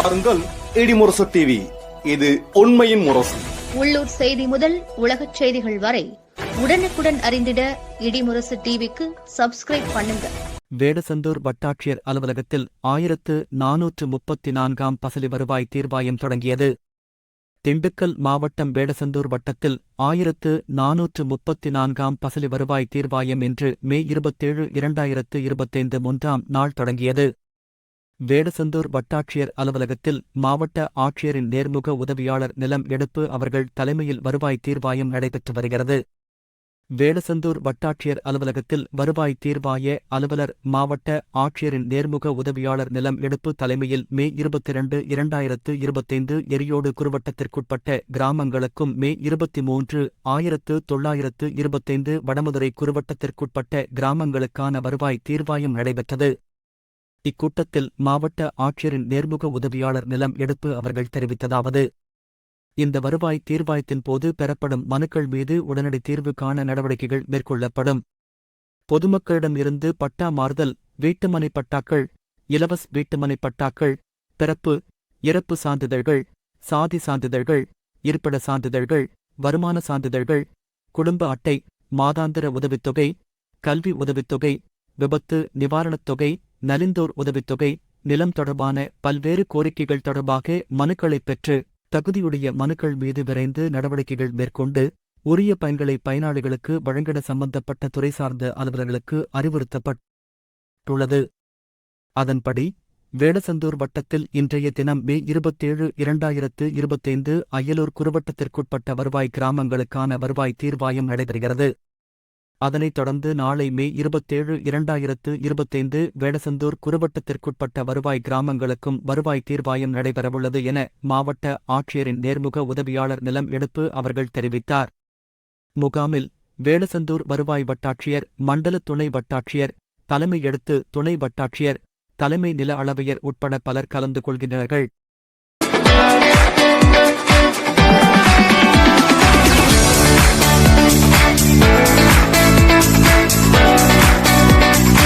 பாருங்கள் இடிமுரசு டிவி, இது உண்மையின் முரசு. உள்ளூர் செய்தி முதல் உலகச் செய்திகள் வரை உடனுக்குடன் அறிந்திட இடிமுரசு டிவிக்கு சப்ஸ்கிரைப் பண்ணுங்க. வேடசந்தூர் வட்டாட்சியர் அலுவலகத்தில் 1434ஆம் பசலி வருவாய் தீர்வாயம் தொடங்கியது. திண்டுக்கல் மாவட்டம் வேடசந்தூர் வட்டத்தில் 1434ஆம் பசலி வருவாய் தீர்வாயம் இன்று மே 27, 2025 1ஆம் நாள் தொடங்கியது. வேடசந்தூர் வட்டாட்சியர் அலுவலகத்தில் மாவட்ட ஆட்சியரின் நேர்முக உதவியாளர் நிலம் எடுப்பு அவர்கள் தலைமையில் வருவாய் தீர்வாயம் நடைபெற்று வருகிறது. வேடசந்தூர் வட்டாட்சியர் அலுவலகத்தில் வருவாய் தீர்வாய அலுவலர் மாவட்ட ஆட்சியரின் நேர்முக உதவியாளர் நிலம் எடுப்பு தலைமையில் மே 22, 2025 எரியோடு குறுவட்டத்திற்குட்பட்ட கிராமங்களுக்கும் மே 23, 1925 வடமதுரை குறுவட்டத்திற்குட்பட்ட கிராமங்களுக்கான வருவாய் தீர்வாயம் நடைபெற்றது. இக்கூட்டத்தில் மாவட்ட ஆட்சியரின் நேர்முக உதவியாளர் நிலம் எடுப்பு அவர்கள் தெரிவித்ததாவது: இந்த வருவாய் தீர்வாயத்தின் போது பெறப்படும் மனுக்கள் மீது உடனடி தீர்வு காண நடவடிக்கைகள் மேற்கொள்ளப்படும். பொதுமக்களிடம் இருந்து பட்டா மாறுதல், வீட்டுமனை பட்டாக்கள், இலவச வீட்டுமனை பட்டாக்கள், பிறப்பு, இறப்பு சான்றிதழ்கள், சாதி சான்றிதழ்கள், இருப்பிட சான்றிதழ்கள், வருமான சான்றிதழ்கள், குடும்ப அட்டை, மாதாந்திர உதவித்தொகை, கல்வி உதவித்தொகை, விபத்து நிவாரணத் தொகை, நலிந்தோர் உதவித்தொகை, நிலம் தொடர்பான பல்வேறு கோரிக்கைகள் தொடர்பாக மனுக்களைப் பெற்று தகுதியுடைய மனுக்கள் மீது விரைந்து நடவடிக்கைகள் மேற்கொண்டு உரிய பயன்களை பயனாளிகளுக்கு வழங்கிட சம்பந்தப்பட்ட துறை சார்ந்த அலுவலர்களுக்கு அறிவுறுத்தப்பட்டுள்ளது. அதன்படி வேடசந்தூர் வட்டத்தில் இன்றைய தினம் மே 27, 2025 அய்யலூர் குறுவட்டத்திற்குட்பட்ட வருவாய் கிராமங்களுக்கான வருவாய் தீர்வாயம் நடைபெறுகிறது. அதனைத் தொடர்ந்து நாளை மே 27, 2025 வேடசந்தூர் குறுவட்டத்திற்குட்பட்ட வருவாய் கிராமங்களுக்கும் வருவாய் தீர்வாயம் நடைபெறவுள்ளது என மாவட்ட ஆட்சியரின் நேர்முக உதவியாளர் நிலம் எடுப்பு அவர்கள் தெரிவித்தார். முகாமில் வேடசந்தூர் வருவாய் வட்டாட்சியர், மண்டல துணை வட்டாட்சியர், தலைமை எடுத்து துணை வட்டாட்சியர், தலைமை நில அளவையர் உட்பட பலர் கலந்து கொள்கின்றனர்.